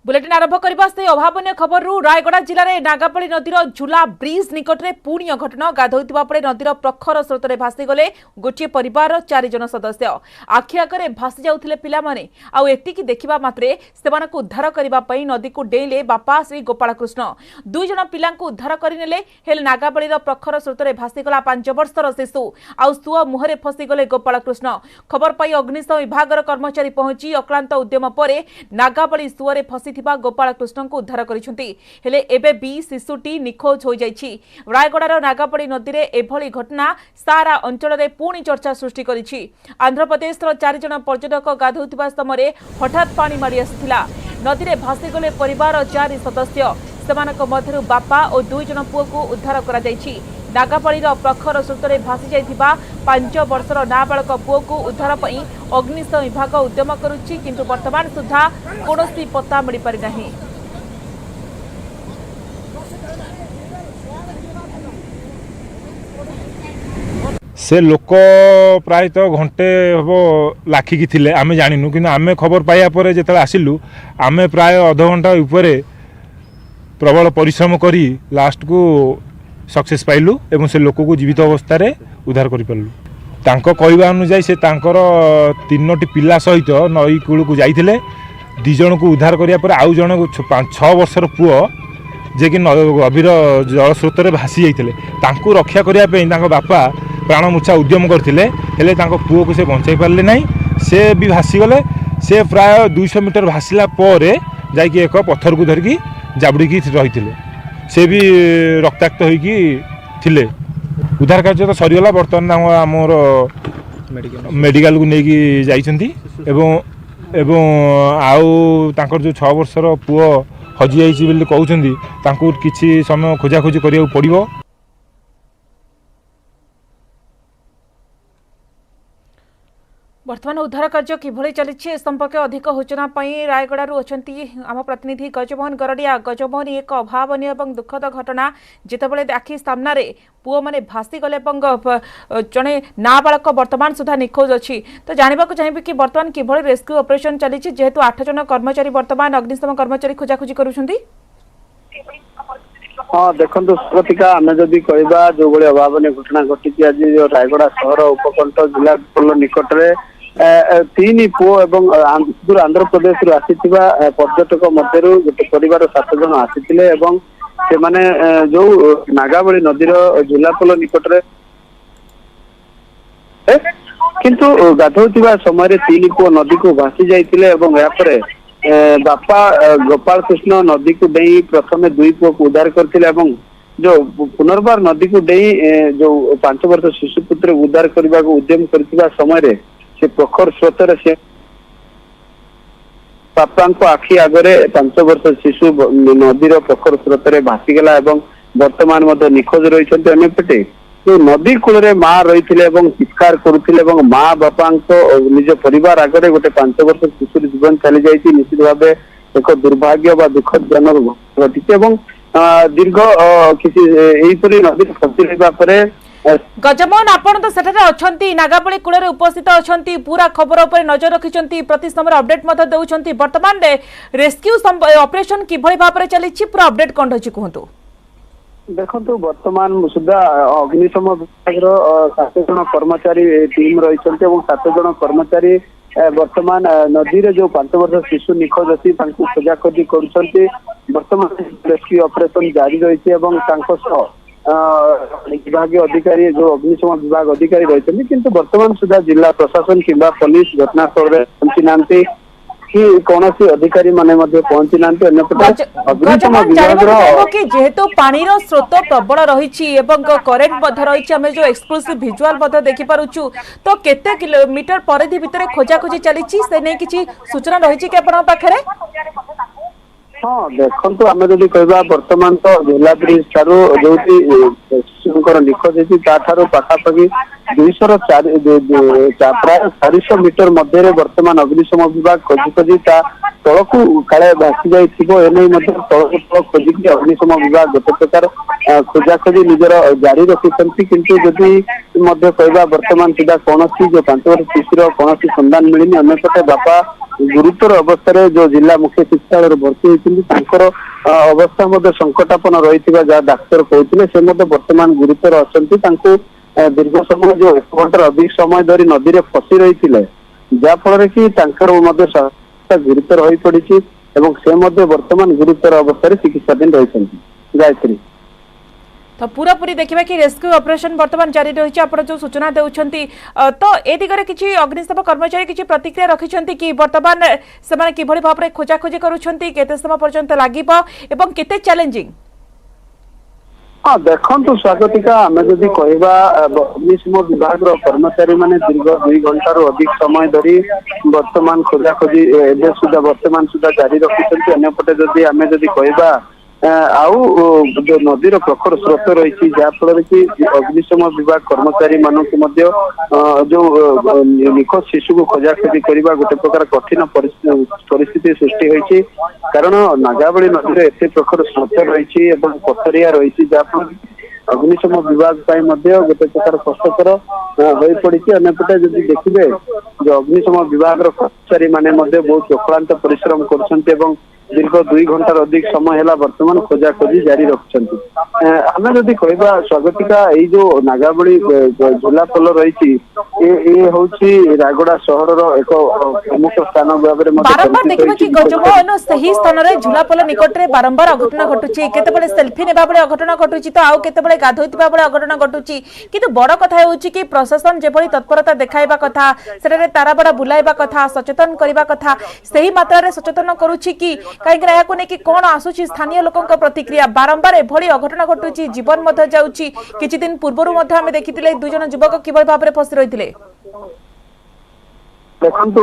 Bulletin आरंभ करने से अभावन खबर रायगड़ा जिले में नागापली नदीर झुला ब्रिज निकट में पुणी अघटन गाधोता बेले नदीर प्रखर स्रोत में भासीगले गोटे परिवार 4 जन सदस्य आखि आगे भासी जाउथिले पिलामाने आउ एतिकी देखिबा मात्रे सेमानकु उद्धार करने नदी को डेले बापा श्री गोपाल कृष्ण 2 जन पिला उद्धार करने हेले नागाबली प्रखर स्रोत में भासीगला 5 वर्षर शिशु आउ सुआ मुहरे फसीगले गोपाल कृष्ण खबर पाई अग्निशम विभाग कर्मचारी पहुंची अक्लांत उद्यम पर नागाबली सुअरे फसी गोपाल कृष्ण को उद्धार करिसेंति एबे भी शिशुटी निखोज हो जाइछि। रायगड़ार नागापड़ी नदी में एभली घटना सारा अंचल में पुणी चर्चा सृष्टि करिछि। आंध्र प्रदेश 4 जन पर्यटक गाधोउथिबा समय हठात पानी माड़ी आसिथिला। नदी में भासीगले परिवार 4 सदस्य सेमानक मध्यरु बापा और 2 जन पुओ को उद्धार करा जाइछि। नागापड़ी प्रखर स्रोत में भासी जाइथिबा 5 वर्षर नाबालक पुओ को उद्धार पई अग्निशम विभाग उद्यम करुछि किंतु वर्तमान सुधा कोनोसी पत्ता मिल पारि नाही। से लोक प्रायतः घंटे हम लाखिकी थिले आमे जानिनु कि आमे खबर पाइया पर जेतले आसिलु आमे प्राय आधा घंटा ऊपर प्रबल परिश्रम करी लास्ट को सक्सेस पाइलु एवं से लोक को जीवित अवस्था रे उद्धार करि पालु। तांको कहवा अनुसार से तांकर 3टी पिला सहित नई कूल को जाइथिले 2 जन को उद्धार करिया पर आउ जन 5-6 वर्षर पुओ जे कि गभीर जल स्रोत में भासी जाइथिले तांको रक्षा करिया पे तांको बापा प्राण मुछा उद्यम करथिले हेले तांको पुओ को से बंचाई पारले नाही। से भी भासी गले। से प्राय 200 मीटर भासिला पर जाई कि एक पत्थर को धरकी जाबड़ी की रहिथिले। से भी रक्ताक्त होइकी थिले। उद्धार कार्य तो सरीगला। बर्तमान आमर मेडिकल को लेकिन जाइछंती एवं आउ तांकर जो 6 वर्षर पुओ हजि जाइछि बोली कहउछंती तांको किछि समय खोजाखोजी करिया पड़िबो। वर्तमान उद्धार कार्य किभଳି चली संपर्क अधिक सूचना रायगड़ू अच्छा आम प्रतिनिधि गजमोहन गरडिया। गजमोहन एक अभावनीय और दुखद घटना जितेबाला आखि सामने पुओ मैंने भासीगले जड़े नाबालक वर्तमान सुधा निखोज अच्छी तो जानवाक चाहिए कि बर्तमान किभଳି रेस्क्यू ऑपरेशन चली जेहेतु 8 जन कर्मचारी वर्तमान अग्निशम कर्मचारी खोजाखोजी करुछंती। हाँ देखो स्वागतिका आम जदि कहवा जो भाई अभावन घटना घटी आज रायगड़ा सहर उपकंठ जिला निकट में 3 पुओ एवं आंध्र प्रदेश आसीथिबा पर्यटक मध्यरु गोटे परिवार 7 जन आसीथिले एवं से माने जो नागाबली नदीर झुलापोल निकट में किंतु गाधोउथिबा समय 3 पुओ नदी को भासी जाइथिले एवं या परे बापा गोपाल कृष्ण नदी को डेई प्रथम 2 पुओ को उद्धार करथिले एवं जो पुनर्बार नदी को डेई जो 5 वर्ष शिशु पुत्र उद्धार करने को उद्यम करथिबा समय से प्रखर स्रोत से बापा को आखि आगे 5 वर्ष शिशु नदीर प्रखर स्रोत में भासीगला एवं वर्तमान निखोज रही अंपटे जो नदी कूल में माँ रही चित्कार करुले माँ बापा निज परिवार आगे गोटे 5 वर्ष शिशु जीवन चली जाइए निश्चित भाव एक दुर्भाग्य व दुखद जनक घटी दीर्घ किसी नदी फसी रहा। गजमोहन आपण तो सेठारे अछंती नागाबली कूल रे उपस्थित अछंती पूरा खबर ऊपर नजर रखिछंती प्रति समय अपडेट मत देउछंती। वर्तमान रेस्क्यू ऑपरेशन किभଳି भाबरे चलिछि पूरा अपडेट कोन रहछि कहंतु। देखो वर्तमान सुधा अग्निशम विभाग 7 जन कर्मचारी टीम रही 7 जन कर्मचारी वर्तमान नदी रे जो 5 वर्ष शिशु निखोज अच्छी खोजाखोजी कर वर्तमान रेस्क्यू ऑपरेशन जारी रही विभाग अधिकारी जो अग्निशम विभाग अधिकारी रही किंतु वर्तमान सुधा जिला प्रशासन किंबा पुलिस घटनास्थल में पहुंची ना कि कौन अधिकारी माने पहुंची ना कि जेहेतु पानी स्रोत प्रबल रही करेन्ट रही जो एक्सक्लूसिव विजुअल देखि पारुछु तो केते किलोमीटर परिधि भितर खोजाखोजी चली से नहीं किसी सूचना रही कि आपन पाखरे। हाँ देखो आम जब कहवा बर्तमान तो झोला ब्रिज ठारू जो शिशुकर निखोज होती पाखापाखि 200 प्राय 400 मीटर मध्य वर्तमान अग्निशम विभाग खोजी खोजी तल को काले भासी जाने तल खोजिकी अग्निशम विभाग गोटे प्रकार खोजाखोजी निजर जारी रखिंट किंतु जदि कहवा बर्तमान सुधा कौन जो 5 वर्ष शिशुर कौन संधान मिलनी अंपटे बापा गुरुतर अवस्था जो जिला मुख्य चिकित्सालय भर्ती होती अवस्था मध्य संकटापन रही डाक्तर कहते से वर्तमान गुरुतर अच्छा दीर्घ समय जो 1 घंटार अधिक समय धरी नदी में फसी रही जहाँफल कि गुरुतर हो पड़ी से वर्तमान गुरुतर अवस्था चिकित्साधीन रही गायत्री। तो पूरा पूरी देखिबा कि रेस्क्यू ऑपरेशन वर्तमान जारी रही आप जो सूचना देउछंती तो ए दिगरे किछि अग्निशम कर्मचारी किछि प्रतिक्रिया रखिछंती कि वर्तमान से माने किभଳି भाबरे खोजा खोजी करूछंती केते समय पर्यंत लागिबो एवं केते चैलेंजिंग। हाँ देखो स्वागतिका आम जदि कहवा अग्निशम विभाग कर्मचारी माने दीर्घ 2 घंटार अधिक समय धरी वर्तमान खोजा खोजी एबे सुधा वर्तमान सुधा जारी रखिछंती अन्यपटे जदि आम जदि कहवा आउ जो नदीर प्रखर स्रोत रही जहाँफल कि अग्निशम विभाग कर्मचारी मानक जो निखोज शिशु को खोजाखोजी करने गोटे प्रकार कठिन परिस्थिति सृष्टि होती कारण नागावली नदी में एत प्रखर स्रोत रही पथरिया रही जहाँफल अग्निशम विभाग गोटे प्रकार कष्टर हो पड़ी अन्यपटे जब देखिए जो अग्निशम विभाग कर्मचारी माने बहुत अक्लांत परिश्रम कर दीर्घ 2 घंटार अधिक समय है वर्तमान खोजा खोजी जारी रखिंट आम जदि कहवा स्वागतिका यही जो नागावली झुलापोल रही रायगड़ा सहर एक प्रमुख स्थान बारंबार देखिबा कि गजमोहन सही स्थान रे झुलापोल निकट रे बारंबार अघटन घटुची केतेबेले सेल्फी नेबा बेले अघटन घटुची तो आउ केतेबेले गाधोइतिबा बेले अघटन घटुची किंतु बड़ कथा होउची कि प्रशासन जेभली तत्परता देखाइबा कथा सेरे ताराबड़ा बुलाइबा कथा सचेतन करबा कथा सही मात्रा रे सचेतन करूची कि कहीं या कि कौन आसूची स्थानीय लोकों प्रतिक्रिया बारंबार एभली अघटन घटुची जीवन मध्य जाउची किछि दिन पूर्वरु मध्य आमे देखिथिले 2 जन युवक किबळ भाबरे फसी रहिथिले देखंतु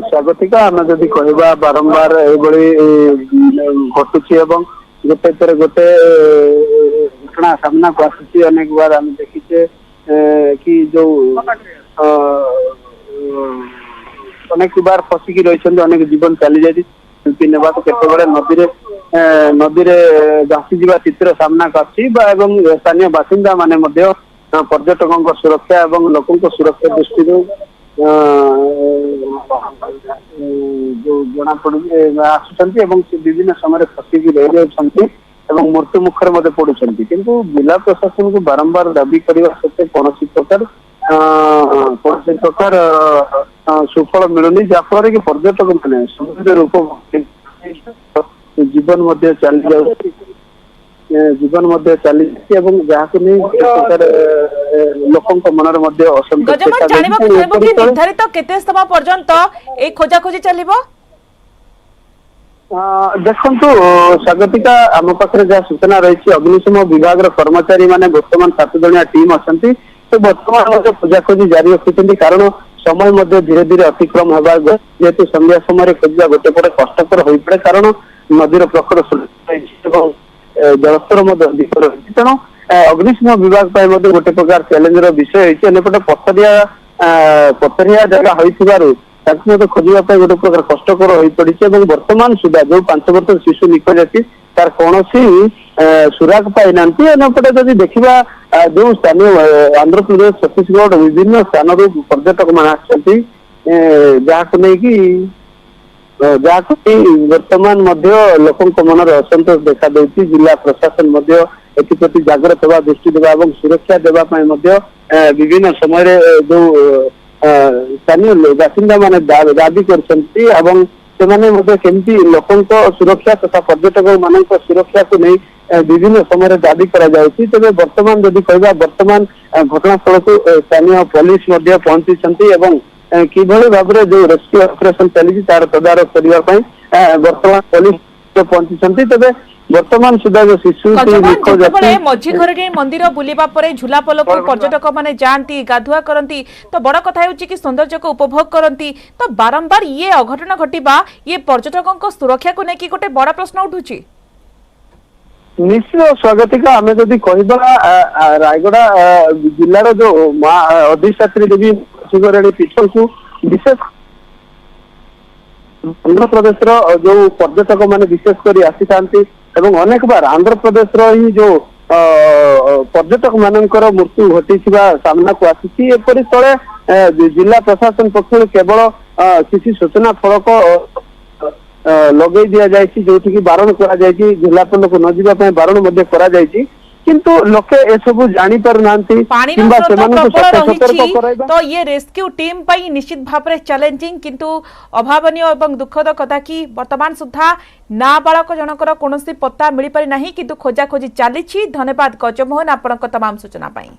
स्वागतिका आमे जदि कहबा बारंबार एभली घटुची एवं गोटे पर गोटे घटना सामना को आसूची अनेक बार आमे देखिछे कि जो अनेक बार फसिकी रहिछन अनेक जीवन चली जाई सेल्फी नेबा तो केतबेले नदी भासी जा चित्र सामना करछि स्थानीय बासिंदा माने पर्यटकों सुरक्षा और लोकों सुरक्षा दृष्टि जो जना पड़ आसुँच विभिन्न समय फसिकी रही मृत्यु मुखर पड़ुंट किंतु जिला प्रशासन को बारंबार दाबी करने सत्वे कौन प्रकार सुफल मिलूनी जहाँफल कि पर्यटक मैंने समुद्र रूप जीवन चली जीवन चली जहाँ लोक मनर निर्धारित केते समय पर्यंत ए खोजाखोजी चलिबो देखंतु स्वागतिका आम पाखे जहाँ सूचना रही अग्निशम विभाग कर्मचारी माने वर्तमान 7 जणिया टीम अच्छा तो वर्तमान खोजाखोजी जारी रखिंट कारण समय धीरे धीरे अतिक्रम होगा जेहेतु संध्या समय खोजा गोटे पटे कष्टर हो पड़े कारण नदीर प्रखर जलस्तर अधिक रही तेणु अग्निशम विभाग गोटे प्रकार चैलेंजर विषय होपटे पथरिया जगह हो खोजा गोटे प्रकार कष्टर हो पड़ी वर्तमान सुधा जो 5 वर्ष शिशु निखोज अच्छी तार कौन सुराग पाई ना अन्यपटे जब देखा जो स्थानीय आंध्र प्रदेश छत्तीसगढ़ विभिन्न स्थान पर्यटक मैंने जहाँ नहीं वर्तमान लोकों मनर असंतोष देखा देती जिला प्रशासन एप्रति जागृत होगा दृष्टि देवा और सुरक्षा देवाई विभिन्न समय जो स्थानीय बासिंदा माने दाबी करमती लोकों सुरक्षा तथा पर्यटक मान सुरक्षा को नहीं विभिन्न समय दाबी तेज वर्तमान जदि कहवा वर्तमान घटनास्थल को स्थानीय पुलिस पहुंची किभली भाव जो रेस्क्यू ऑपरेशन चली तार तदारख करने वर्तमान पुलिस पहुंची तेज वर्तमान सुधा जो शिशु मझी घरे मंदिर बुलिबा परे झुलापोल को पर्यटक माने जानती गाधुआ करती तो बड़ कथा होची कि सौंदर्य को उपभोग करती तो बारंबार ये अघटन घटिबा ये पर्यटकों सुरक्षा को लेकिन गोटे बड़ा प्रश्न उठुची निश्चित स्वागतिका आम जदि कहवा रायगड़ा जिलार जो माँ अधिष्ठात्री देवी मझीघराणी पीठ को विशेष आंध्र प्रदेश जो पर्यटक मैंने विशेषकर आसी था अनेक बार आंध्र प्रदेश ही जो पर्यटक मानकर मृत्यु घटी सामना को आसी एपरी स्थले जिला प्रशासन पक्ष केवल किसी सूचना फलक लगे दि जाए जो बारण कर झुलापोल को न जावाई बारण कर किंतु लोके एसबू जानी पार नांती किंबा सेमानकु सतर्क कराइबा तो ये रेस्क्यू टीम पई निश्चित भाव में चैलेंजिंग किंतु अभावनीय एवं दुखद कथा कि वर्तमान सुधा नाबालक जनकर कोनोसी पत्ता मिल पारि नाही किंतु खोजा खोजी चली। धन्यवाद गजमोहन आपनक तमाम सूचना पाई।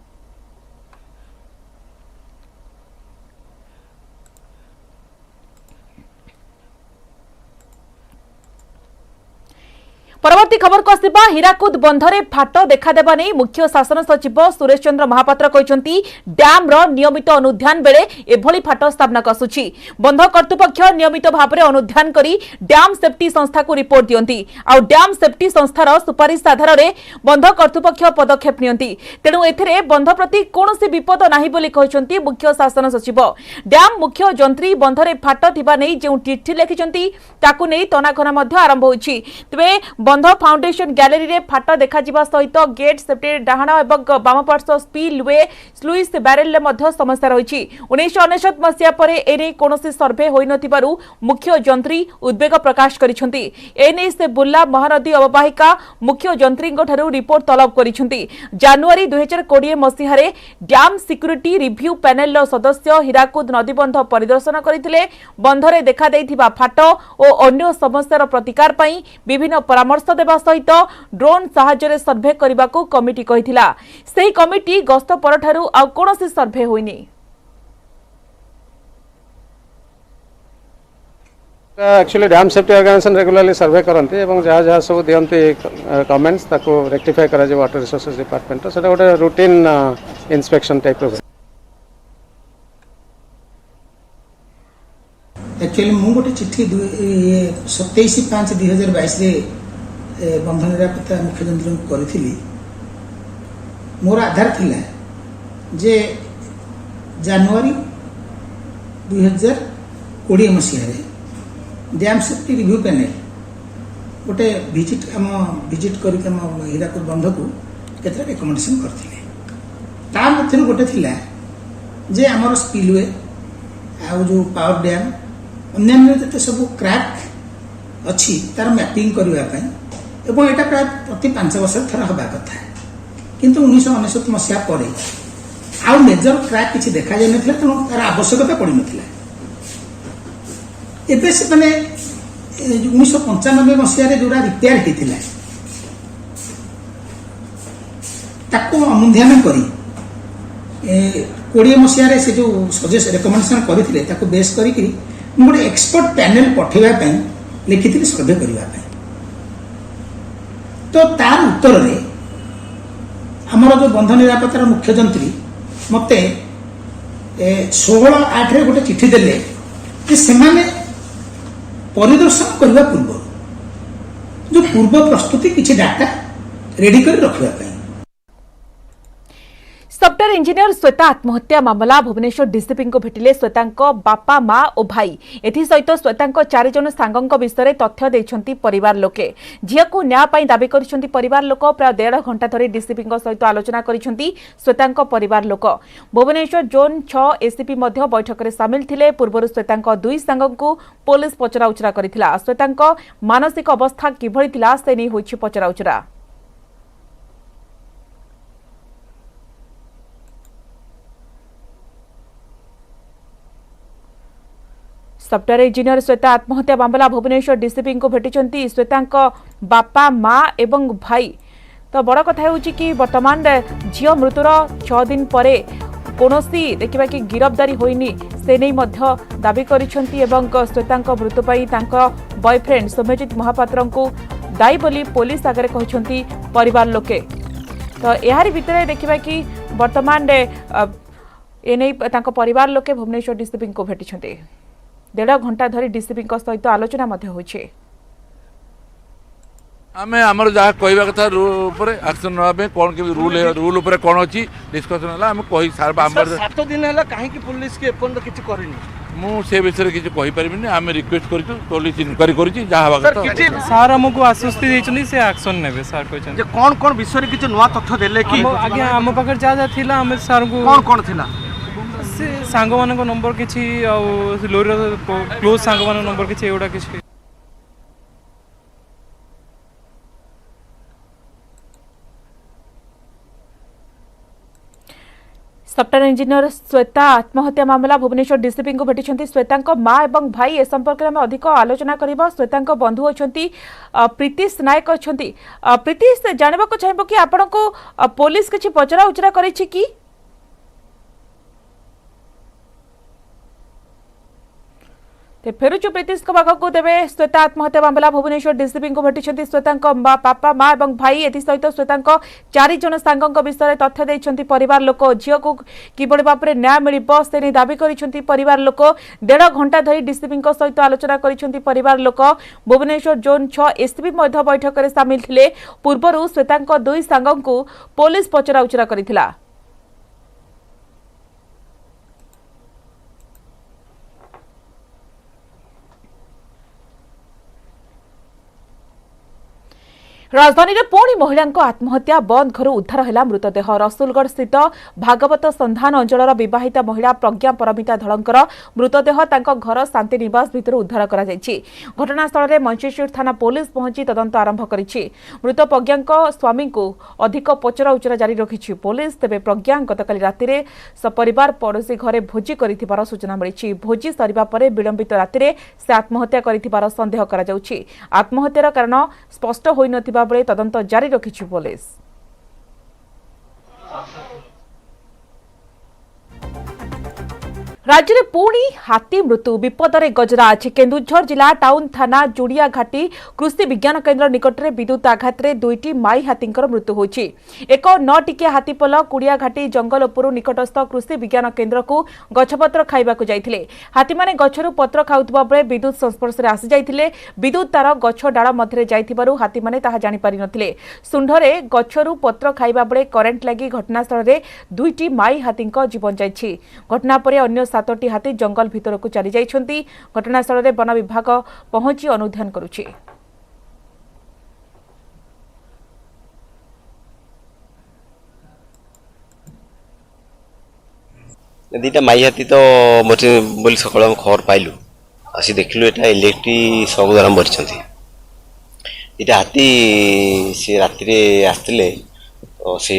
परवर्ती खबर को आसिबा हीराकुद बंधरे फाट देखादेवा नहीं मुख्य शासन सचिव सुरेश चंद्र महापात्र कहते डैम रो नियमित अनुध्यान बेले एभली फाट सामनाक आसुछि। बंध कर्तृपक्ष नियमित भाव में अनुध्यान करी डैम सेफ्टी संस्था को रिपोर्ट दियंती आ डैम सेफ्टी संस्थार सुपारिश आधार में बंध कर्तृपक्ष पदक्षेप नियंती। तेणु एथिरे बंध प्रति कोनोसी विपद नाही बोली कहछंती मुख्य शासन सचिव। डैम मुख्य जंत्री बंधरे फाट थिबा नै जे चिठी लिखिछंती ताकू नै तनाघना मध्य आरंभ होइछि। तबे बंध फाउंडेशन गैलरी रे फाट देखा जिबा सहित गेट सेफ्टी डाहाण एवं बाम पार्श्व स्पिल वे स्लुइस बैरेल ले मध्य समस्या रही। 1999 मसीहा परे एने कोनोसी सर्वे होई नथिबारु मुख्य जंत्री उद्वेग प्रकाश करिसेंती। एने से बुल्ला महानदी अववाहिका मुख्य जंत्रींग ठारू रिपोर्ट तलब करिसेंती। जनवरी 2020 मसीहा रे डैम सिक्युरिटी रिव्यू पैनल सदस्य हीराकुद नदीबंध परिदर्शन करथिले। बंधरे देखा दैथिबा फाट और अन्य समस्यार प्रतिकार पई विभिन्न परामर्श देवा सहित ड्रोन साहाय्य सर्वे करने को कमिटी कहिथिला। सेही कमिटी गस्त परठारु आ कोनोसी सर्वे होइनी। Actually dam safety organisation regularly survey करते और जहाँ जहाँ सब दियंती कमेंट्स ताको रेक्टिफाई करा जे वाटर रिसोर्सेज डिपार्टमेंट सेटा गोटे रूटीन इंस्पेक्शन टाइप रो। एक्चुअली मु गोटे चिट्ठी 27/5/2022 रे बंध निरापत्ता मुख्य जंत्री को करी। मोर आधार थिला जे जनवरी 2020 मसीह डैम सेफ्टी रिव्यू पैनल गोटे विजिट करके हीराकुद बंध को केते रिकमेंडेशन करथिले। ता मध्य गोटे थिला जे हमर स्पिलवे आ जो पावर डैम अन्य जते सब क्रैक अच्छी तार मैपिंग करने एवं यहाँ प्राय प्रति 5 वर्ष थर हवा कथा किंतु 1999 मसीहा पर आउ मेजर क्रैक किसी देखा जाए ना तेणु तार आवश्यकता पड़ ना। एबे से माने 1995 मसीह जोड़ा रिपेयर होता ताको अनुध्यान करी 20 मसीह से जो सजेस्ट रिकमेंडेशन करते ताको बेस करी गोटे एक्सपर्ट पैनल पठेवा लिखी सर्वे करने तो तार उत्तर रे आमर जो बंध निरापत्तार मुख्य जंत्री मते 16/8 रे गोटे चिठी देले कि सेमाने परिदर्शन करने पूर्व जो पूर्व प्रस्तुति किसी डाटा रेडी कर रखा। सफ्टवेयर इंजीनियर श्वेता आत्महत्या मामला भुवनेश्वर डीसीपी को भेटिले श्वेता बापा माँ और भाई एसत श्वेता 4 जन सांगों विषय तथ्य देइछंती परिवार लोके। झील को न्याय दाबी करिसेंती परिवार लोक प्राय 1.5 घंटा धरी डीसीपी सहित आलोचना करिसेंती श्वेता परिवार लोक। भुवनेश्वर जोन 6 एसीपी मध्य बैठक में सामिल थिले। पूर्व श्वेता 2 सांगों को पुलिस पचराउचरा करथिला। श्वेता मानसिक अवस्था किभଳି थिला से नहीं होइछि पचराउचरा। सफ्टवेयर इंजीनियर श्वेता आत्महत्या मामला भुवनेश्वर डीसीपी को भेटिचंती श्वेता बापा माँ एवं भाई। तो बड़ कथा होउछि कि वर्तमान झील मृत्युर 6 दिन पर कोनोसी देखिबा कि गिरफ्तारी होइनी से नहीं मध्य दाबी करिसंती एवं श्वेता मृत्यु पाई तांको बॉयफ्रेंड सौम्यजित महापात्र को दायी बोली पुलिस आगे कहछंती परिवार लोके। तो यार भितर देखिबा कि वर्तमान एने तांको परिवार लोके भुवनेश्वर डीसीपी को भेटिछंती। 1.5 घंटा धरी डीसीपी सहित आलोचना मध्य होइछे। आमे हमर जहाँ कहवा कथा एक्शन ना कौन के रूल उपर कौन अच्छी डिस्कसन है आम कही सार 7 दिन है कहीं पुलिस के एपर्यंत किसी करनी मुझे विषय किसी कहीपरि आम रिक्वेस्ट कर पुलिस इनक्वारी कर सार आमको आश्वस्ति देइछन्ती से एक्शन नेबे सार कहछन जे कौन कौन विषय किसी नुआ तथ्य देले कि आगे आम पाखर जा थिला हम सार को कौन थिला से सांग मान नंबर किसी लोरी क्लोज सांग मान नंबर किसी एगुड़ा किसी सफ्टवेयर इंजीनियर श्वेता आत्महत्या मामला भुवनेश्वर डीसीपी को भेटी श्वेता माँ और भाई ए संपर्क में अधिक आलोचना करबा श्वेता बंधु अच्छा प्रीतिश नायक अच्छा प्रीतिश जानवा चाहिए कि आपण को पुलिस किसी पचरा उचरा करी कि फेरुचु प्रीतिश पाखक तेरे श्वेता आत्महत्या मामला भुवनेश्वर डीसीपी को भेटी श्वेता बापा माँ और भाई एसत श्वेता 4 जन सांगों विषय तथ्य देते परिवार लोक झील को किभली भाव में न्याय मिल से नहीं दाबी कर परिवार लोक 1.5 घंटा धरी डीसीपी सहित आलोचना कर परिवार लोक भुवनेश्वर जोन 6 एसपी बैठक में सामिल थे पूर्व श्वेता 2 सांगों को पुलिस पचरा उचरा करथिला। राजधानी में पुणी महिला आत्महत्या बंद घर उद्धार है मृतदेह रसुलगढ़ स्थित भागवत संधान अंचल विवाहिता महिला प्रज्ञा परमिता धड़कर मृतदेह घर शांति निवास भितर उद्धार कर घटनास्थल में मंचेश्वर थाना पुलिस पहुंची तदंत आरंभ कर मृत प्रज्ञा स्वामी को अधिक पचरा उचरा जारी रखी पुलिस तेज प्रज्ञा गतकाली राति सपरिवार पड़ोशी घरे भोजी कर सूचना मिली भोजी सरिबा परे विलंबित राति से आत्महत्या कर सन्देह कर आत्महत्यार कारण स्पष्ट होई नथिबा बेले तदंत जारी रखी पुलिस। राज्य में पुणी हाथी मृत्यु विपद में गजराज केन्दुझर जिला टाउन थाना जुड़िया घाटी कृषि विज्ञान केन्द्र निकट में विद्युत आघात में 2टी माई हाथी मृत्यु होची। एक 9 टिकिया हाथीपल कुड़िया घाटी जंगल उपरू निकटस्थ कृषि विज्ञान केन्द्र को गछपत्र खाइबाकु जाइथिले। हाथी माने गछरु पत्र खाउतबा बेले विद्युत संस्पर्श में आसी जाइथिले। विद्युत तार गछ डाल मध्य जाइथिबारु हाथी माने ताहा जानि पारि नथिले। सुंढरे गछरु पत्र खाइबा बेले करेंट लगी घटनास्थल में 2टी माई हाथी जीवन जाइछि। घटना पर अन्य 7टी हाथी जंगल भितर को चली जाइछन्ति। घटनास्थल में वन विभाग पहुंची अनुध्यान करुछि। दीटा माई हाथी तो मरते बोली सकाल खबर पाइलु आसी देखिलु एटा इलेक्ट्रिक सब द्वारा मरछन्ति। एटा हाथी से राति आसते तो से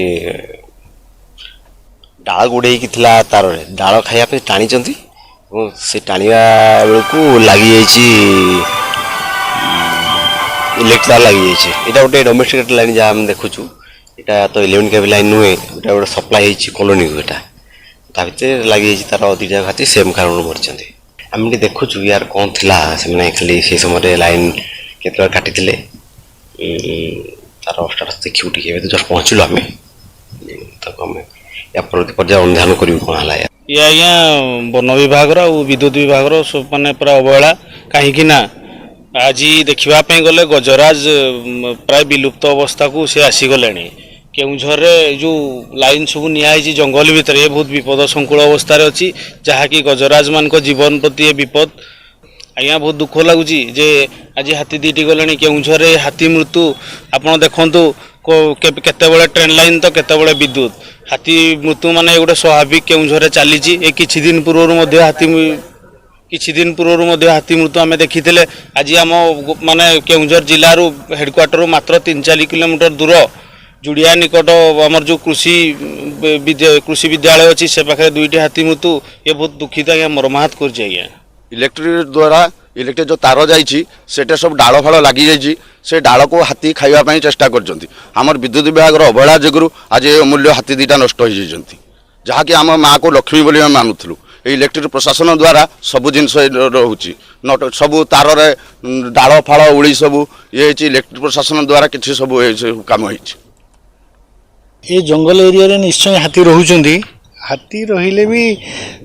डाल गुड़े तार डाल खाइबा टाणी से टाणिया बेलू लगी इलेक्ट्रिक तार लगी जाइए। गोटे डोमेस्टिक लाइन जहाँ आम देखुचु यहाँ तो 11 केवी लाइन नुहे गोटे गोटे सप्लाई कॉलोनी को यहाँ भर लगी तार 2टा घाती सेम कारण मरचंती। आम देखुचु यार कौन थिला से खाली से समय लाइन केत काटी तार स्टाटस देखू टे जस्ट पहुँचलु आम आम या पर्याय अनुधान करी कौन है ये आज्ञा वन विभाग विद्युत विभाग माने पूरा अवहेला कहीं आज देखापी गले गजराज प्राय विलुप्त अवस्था को सी आसीगले। केउझर जो लाइन सब नियाई जंगल भितर ये बहुत विपद संकुल अवस्था अच्छी जहाँकि गजराज मान जीवन प्रति विपद। आज्ञा बहुत दुख लगुच जे आज हाथी 2टी गले केउझर हाथी मृत्यु आपड़ देखु केतेबेले ट्रेन लाइन तो केतेबेले विद्युत हाथी मृत्यु माने गोटे स्वाभाविक केउझर चली किछि दिन पूर्व हाथी मृत्यु आम देखी आज आम माने केउझर जिलूर हेडक्वार्टर मात्र 3-4 किलोमीटर दूर जुड़िया निकट आमर जो कृषि विद्यालय अच्छी से पाखे 2टी हाथी मृत्यु ये बहुत दुखित आज्ञा मर्माहत कर इलेक्ट्रिक द्वारा इलेक्ट्रिक जो तार जाइए सब डाल फाड़ लगी जाइए से डाल को हाथी खाइबा चेष्टा कर विद्युत विभाग अवहेला जगू आज अमूल्य हाथी 2टा नष्ट हो जाती जहाँकि आम माँ को लक्ष्मी बोली मानुलु। इलेक्ट्रिक प्रशासन द्वारा सबू जिन रोचे नट सबू तार डाल फाड़ उड़ी सबू ये इलेक्ट्रिक प्रशासन द्वारा किसी सब कम ये जंगल एरिया निश्चय हाथी रोचंती। हाथी रहिले भी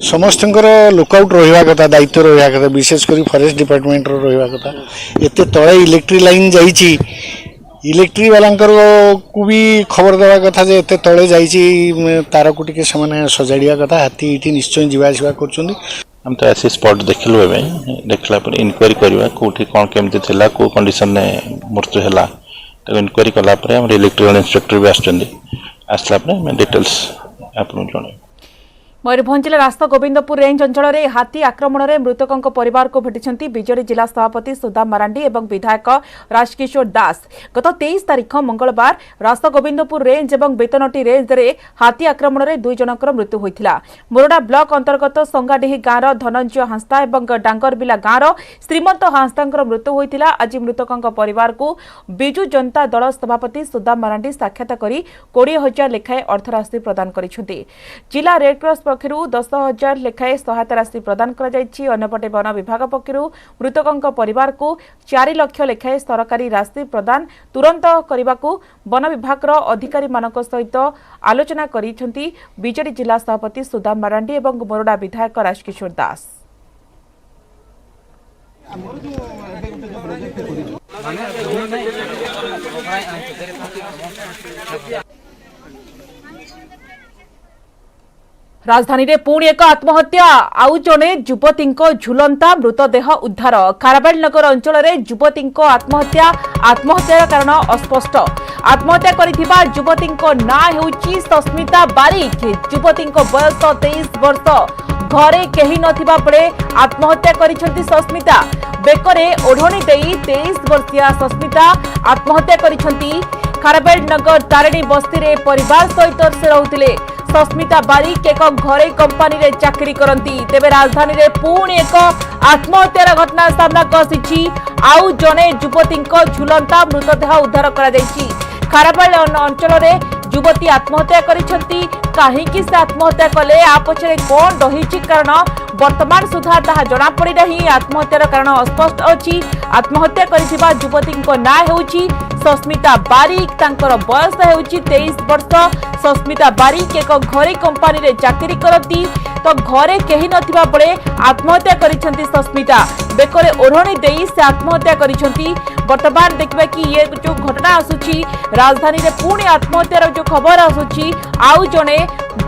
समस्त लुकआउट रहा कथा दायित्व रहा कथा विशेषकर फॉरेस्ट डिपार्टमेंट रहा कथा। एते तले इलेक्ट्रिक लाइन जाइए इलेक्ट्रिक वाला को भी खबर देवा कथा जे एते तले जाइए तार को टिके से सजाड़िया कथा। हाथी ये निश्चय जीवासवा कर हम तो ऐसे स्पॉट देखलु देखला पर इनक्वारी करवा कोठी कौन केमती थिला को कंडीशन में मृत्यु हैला तो इनक्वारी कला पर हम इलेक्ट्रिकल इंस्पेक्टर भी आसला पर मैं डिटेल्स आपन जणे। मयूरभंज जिला रास्ता गोविंदपुर रेंज अंचल में हाथी आक्रमण में मृतकों परिवार को भेटी बीजेडी जिला सभापति सुदाम मारांडी और विधायक राजकिशोर दास। गत 23 तारीख मंगलवार रास्ता गोविंदपुर रेंज और बेतनटी रेंज में हाथी आक्रमण में 2 जनकर मृत्यु होता। मोरडा ब्लॉक अंतर्गत संगाडीही गाँव धनंजय हांसदा और डांगरबिला गाँव श्रीमंत हांसदा मृत्यु होता। आज मृतकों परिवार को बिजु जनता दल सभापति सुदाम मारांडी साक्षात कर 20,000 लेखाएं अर्थराशि प्रदान करिसेंति। जिला रेडक्रॉस पक्षर 10,000 लेखाएं सहायता राशि प्रदान करपटे वन विभाग पक्षर मृतकों परिवार को 4 लाख लेखाएं सरकारी राशि प्रदान तुरंत करने को वन विभाग अधिकारी सहित आलोचना करिसेंति बीजेडी जिला सभापति सुदाम मारांडी और मोरडा विधायक राजकिशोर दास। राजधानी रे पुणी एक आत्महत्या आउ जड़े युवती झुलंता मृतदेह उद्धार। खारबेल नगर अंचल में युवती आत्महत्यार कारण अस्पष्ट। आत्महत्या करिथिबा युवती ना हेउची सस्मिता बारिक। युवती बयस 23 वर्ष। घरे केही नथिबा बेले आत्महत्या करिसेंती सस्मिता। बेकरे ओढ़णी देई 23 वर्षीय सस्मिता आत्महत्या करिसेंती। खारबेल नगर तारिणी बस्ती रे परिवार सहित से रहुतिले। सस्मिता बारिक एक घरे कंपानी रे चाकरी करती। तेबे राजधानी रे पुणी एक आत्महत्यार घटना सामना आसी। आउ जने युवती झुलंता मृतदेह उद्धार करा जायछि। खारबेल अंचल रे युवती आत्महत्या करिसेंती। काहेकि से आत्महत्या कले आ पछरे कोन रहिछि कारण वर्तमान सुधा ताहा जणा पड़ी नहीं। आत्महत्यार कारण अस्पष्ट अछि। आत्महत्या करिथिबा युवती ना हेउछि सस्मिता बारिक। तांकर बयस हेउछि 23 वर्ष। सस्मिता बारिक एक घरे कंपानी रे चाकरी करती। तो घरे केही नथिबा बेले आत्महत्या करिसेंती सस्मिता। बेकरे ओढ़णी देई से आत्महत्या करिसेंती। वर्तमान देखबे कि ये जो घटना आसुछि राजधानी रे पुणी आत्महत्यार जो खबर आसुछि आउ जणे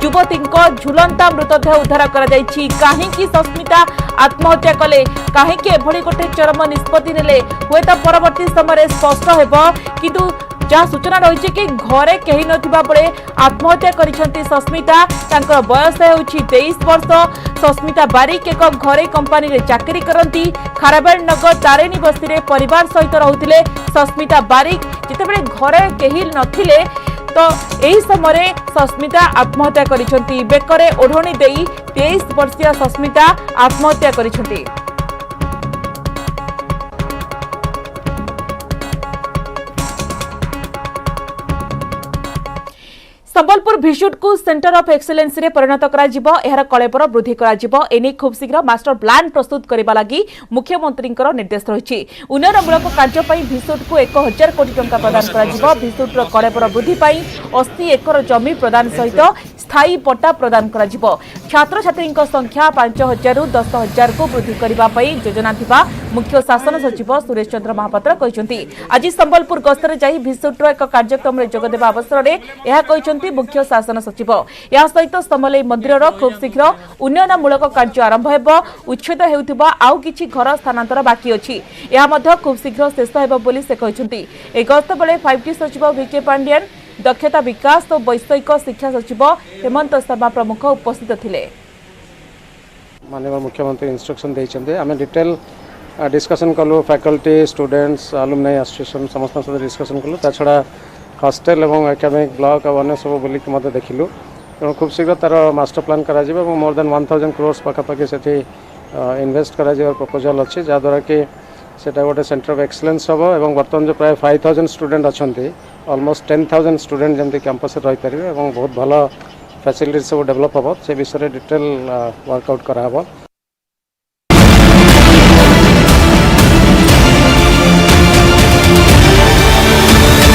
युवती झुलंता मृतदेह उद्धार करा जायछि। काहेकि सस्मिता आत्महत्या कले काहेकि एभली गोटे चरम निष्पत्ति नेले हुएत परवर्ती समय स्पष्ट हेबो। किंतु जहाँ सूचना रही कि घरे केही नथिबा बेले आत्महत्या करिसेंती सस्मिता। तांकर बयस हेउछि 23 वर्ष। सस्मिता बारिक एक घरे कंपानी रे चाकरी करती। खारबेल नगर तारिणी बस्ती रे परिवार सहित रहुतिले सस्मिता बारिक। जितेबेले घरे केही नथिले तो एही समय सस्मिता आत्महत्या करिसेंती। बेकरे ओढ़णी देई 23 वर्षीय सस्मिता आत्महत्या करिसेंती। संबलपुर भिशुट को सेंटर ऑफ एक्सीलेंस रे परिणत करा जिवो। एहार कलेबर वृद्धि करा जिवो। एने खूब शीघ्र मास्टर प्लान प्रस्तुत करबा लागि मुख्यमंत्री निर्देश रहिछि। उन्नयनमूलक कार्य पई भिशुट को 1,000 कोटी टंका प्रदान करा जिवो। भिशुट रो कलेबर वृद्धि पई 80 एकर जमी प्रदान सहित स्थायी पट्टा प्रदान करा जिवो। छात्र छात्री संख्या 5,000 रु 10,000 को वृद्धि करबा पई योजना थिबा मुख्य शासन सचिव सुरेश चंद्र महापात्र कहिसंती। आज संबलपुर गस्तरे जाई भिशुट रो एक कार्यक्रम रे जोग देबा अवसर रे एहा कहिसंती मुख्य शासन सचिव। या सहित समलेई मंदिर खूब शीघ्र उन्नयनमूलक कार्य आरंभ हेबो। उच्छेद हेउथिबा आउ किछि घर स्थानांतर बाकी अछि। या मध्ये खूब शीघ्र शेष हेबो बोली से कहिसंती। ए गस्त बेले 5T सचिव वीके पांड्यन, दक्षता विकास और वैषयिक शिक्षा सचिव हेमंत शर्मा प्रमुख उपस्थित थिले। माननीय मुख्यमंत्री इंस्ट्रक्शन देइछन्ते। आमे डिटेल डिस्कशन कलु फैकल्टी स्टूडेंट्स अलुमनाई एसोसिएशन समस्त सहित डिस्कशन कलु। ता छडा हॉस्टेल एवं एकेडमिक ब्लॉक और अन्य सब बुलिक मते देखिलु। तेणु खूब शीघ्र तार मास्टर प्लान करा जिवो और मोर देन 1,000 crores पाखापाखि सेठी इन्वेस्ट करा जिवार प्रपोजल अछि जहाँद्वारा कि सेटा गोटे सेंटर ऑफ एक्सीलेंस हम और बर्तमान जो प्राय 5,000 स्टूडेंट अच्छा ऑलमोस्ट 10,000 स्टूडेंट जमी कैंपस रही पारे और बहुत भल फैसिलिटी सब डेवलप हम से विषय डिटेल वर्कआउट करा।